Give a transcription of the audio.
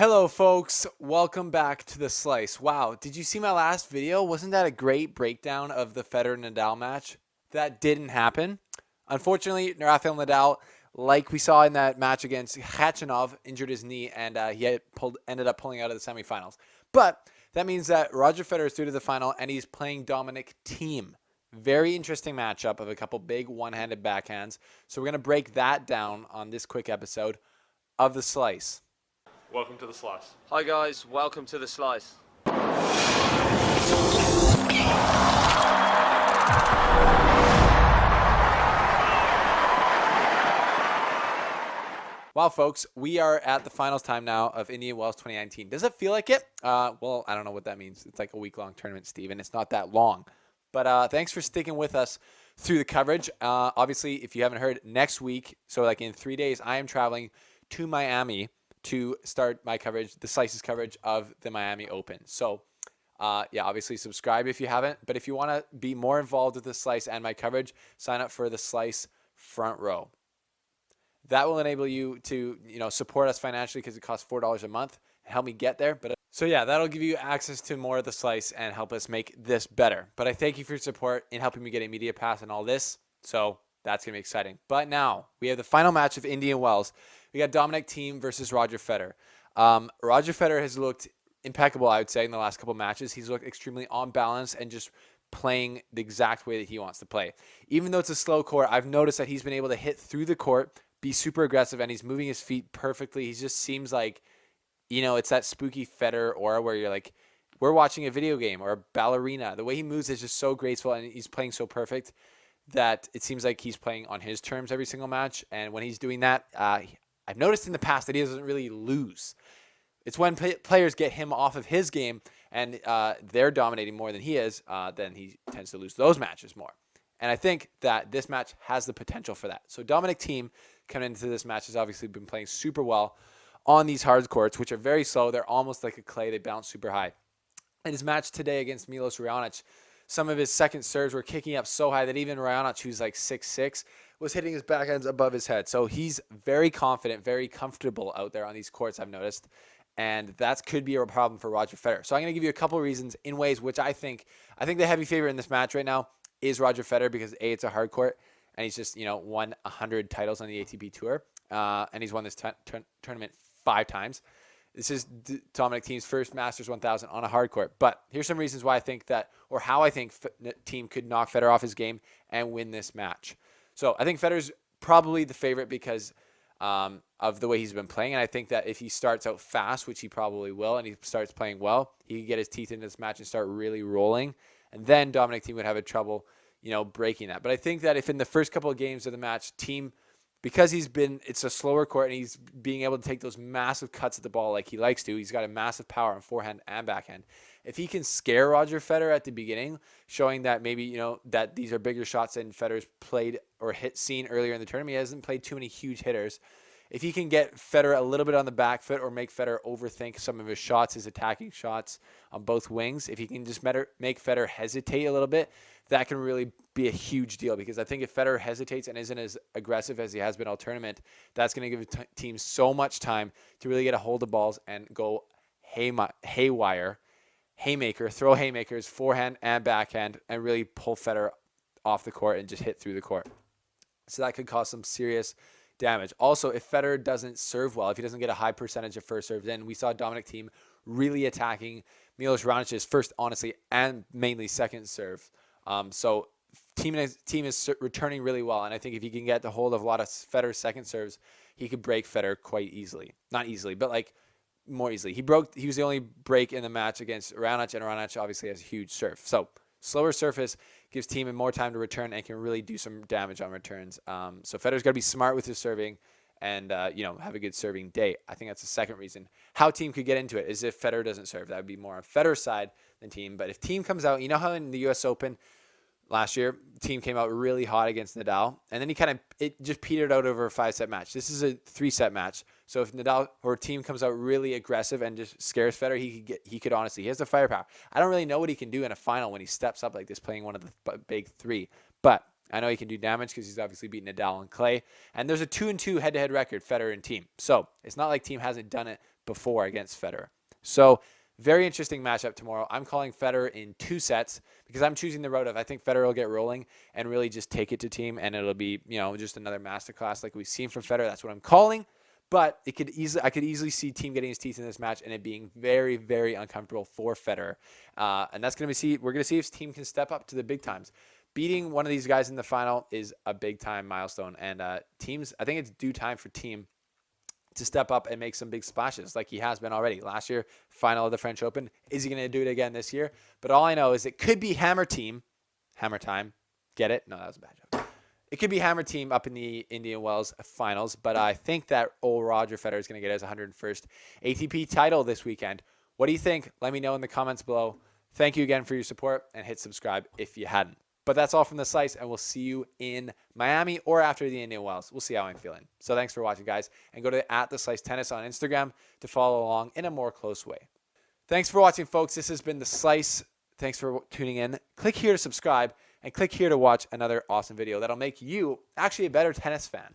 Hello, folks. Welcome back to The Slice. Wow, did you see my last video? Wasn't that a great breakdown of the Federer-Nadal match? That didn't happen. Unfortunately, Rafael Nadal, like we saw in that match against Khachanov, injured his knee, and ended up pulling out of the semifinals. But that means that Roger Federer is through to the final, and he's playing Dominic Thiem. Very interesting matchup of a couple big one-handed backhands. So we're going to break that down on this quick episode of The Slice. Welcome to The Slice. Hi guys, welcome to The Slice. Wow, folks, we are at the finals time now of Indian Wells 2019. Does it feel like it? Well, I don't know what that means. It's like a week-long tournament, Steve, and it's not that long. But thanks for sticking with us through the coverage. Obviously, if you haven't heard, next week, so like in 3 days, I am traveling to Miami to start my coverage, the Slice's coverage of the Miami Open. So, obviously subscribe if you haven't. But if you want to be more involved with the Slice and my coverage, sign up for the Slice Front Row. That will enable you to, support us financially because it costs $4 a month and help me get there. So that'll give you access to more of the Slice and help us make this better. But I thank you for your support in helping me get a media pass and all this. So that's going to be exciting. But now we have the final match of Indian Wells. We got Dominic Thiem versus Roger Federer. Roger Federer has looked impeccable, I would say, in the last couple matches. He's looked extremely on balance and just playing the exact way that he wants to play. Even though it's a slow court, I've noticed that he's been able to hit through the court, be super aggressive, and he's moving his feet perfectly. He just seems like, it's that spooky Federer aura where you're like, we're watching a video game or a ballerina. The way he moves is just so graceful, and he's playing so perfect that it seems like he's playing on his terms every single match. And when he's doing that, I've noticed in the past that he doesn't really lose. It's when players get him off of his game and they're dominating more than he is, then he tends to lose those matches more. And I think that this match has the potential for that. So Dominic Thiem coming into this match has obviously been playing super well on these hard courts, which are very slow. They're almost like a clay. They bounce super high. In his match today against Milos Raonic, some of his second serves were kicking up so high that even Raonic, who's like 6'6", was hitting his backhands above his head. So he's very confident, very comfortable out there on these courts, I've noticed. And that could be a problem for Roger Federer. So I'm going to give you a couple of reasons in ways which I think the heavy favorite in this match right now is Roger Federer because, A, it's a hard court, and he's just, won 100 titles on the ATP Tour. And he's won this tournament 5 times. This is Dominic Thiem's first Masters 1000 on a hard court. But here's some reasons why I think that, or how I think Thiem could knock Federer off his game and win this match. So I think Federer's probably the favorite because of the way he's been playing. And I think that if he starts out fast, which he probably will, and he starts playing well, he can get his teeth into this match and start really rolling. And then Dominic Thiem would have a trouble, breaking that. But I think that if in the first couple of games of the match, Thiem, because it's a slower court and he's being able to take those massive cuts at the ball like he likes to, he's got a massive power on forehand and backhand. If he can scare Roger Federer at the beginning, showing that maybe, that these are bigger shots than Federer's played or seen earlier in the tournament, he hasn't played too many huge hitters. If he can get Federer a little bit on the back foot or make Federer overthink some of his shots, his attacking shots on both wings, if he can just make Federer hesitate a little bit, that can really be a huge deal because I think if Federer hesitates and isn't as aggressive as he has been all tournament, that's going to give teams so much time to really get a hold of balls and go haywire, throw haymakers, forehand and backhand, and really pull Federer off the court and just hit through the court. So that could cause some serious damage. Also, if Federer doesn't serve well, if he doesn't get a high percentage of first serves in, we saw Dominic Thiem really attacking Milos Raonic's first, honestly, and mainly second serve. So Thiem is returning really well, and I think if he can get the hold of a lot of Federer's second serves, he could break Federer quite easily. Not easily, but like more easily. He was the only break in the match against Raonic, and Raonic obviously has a huge serve. So slower surface gives Thiem more time to return and can really do some damage on returns. So Federer's got to be smart with his serving and, have a good serving day. I think that's the second reason. How Thiem could get into it is if Federer doesn't serve. That would be more on Federer's side than Thiem. But if Thiem comes out, how in the U.S. Open last year, Thiem came out really hot against Nadal, and then it just petered out over a 5-set match. This is a 3-set match. So if Nadal or Thiem comes out really aggressive and just scares Federer, he could honestly, he has the firepower. I don't really know what he can do in a final when he steps up like this, playing one of the big 3, but I know he can do damage because he's obviously beaten Nadal and clay. And there's a 2-2 head-to-head record, Federer and Thiem. So it's not like Thiem hasn't done it before against Federer. So very interesting matchup tomorrow. I'm calling Federer in 2 sets because I'm choosing the road of I think Federer will get rolling and really just take it to Thiem, and it'll be, just another masterclass like we've seen from Federer. That's what I'm calling. But I could easily see Thiem getting his teeth in this match and it being very, very uncomfortable for Federer. And that's going to be we're going to see if Thiem can step up to the big times. Beating one of these guys in the final is a big time milestone, and I think it's due time for Thiem to step up and make some big splashes like he has been already. Last year, final of the French Open. Is he going to do it again this year? But all I know is it could be Hammer Thiem. Hammer time. Get it? No, that was a bad joke. It could be Hammer Thiem up in the Indian Wells finals, but I think that old Roger Federer is going to get his 101st ATP title this weekend. What do you think? Let me know in the comments below. Thank you again for your support, and hit subscribe if you hadn't. But that's all from the slice, and we'll see you in Miami or after the Indian Wells. We'll see how I'm feeling. So thanks for watching, guys, and go to @theslicetennis on Instagram to follow along in a more close way. Thanks for watching, folks. This has been The Slice. Thanks for tuning in. Click here to subscribe, and click here to watch another awesome video that'll make you actually a better tennis fan.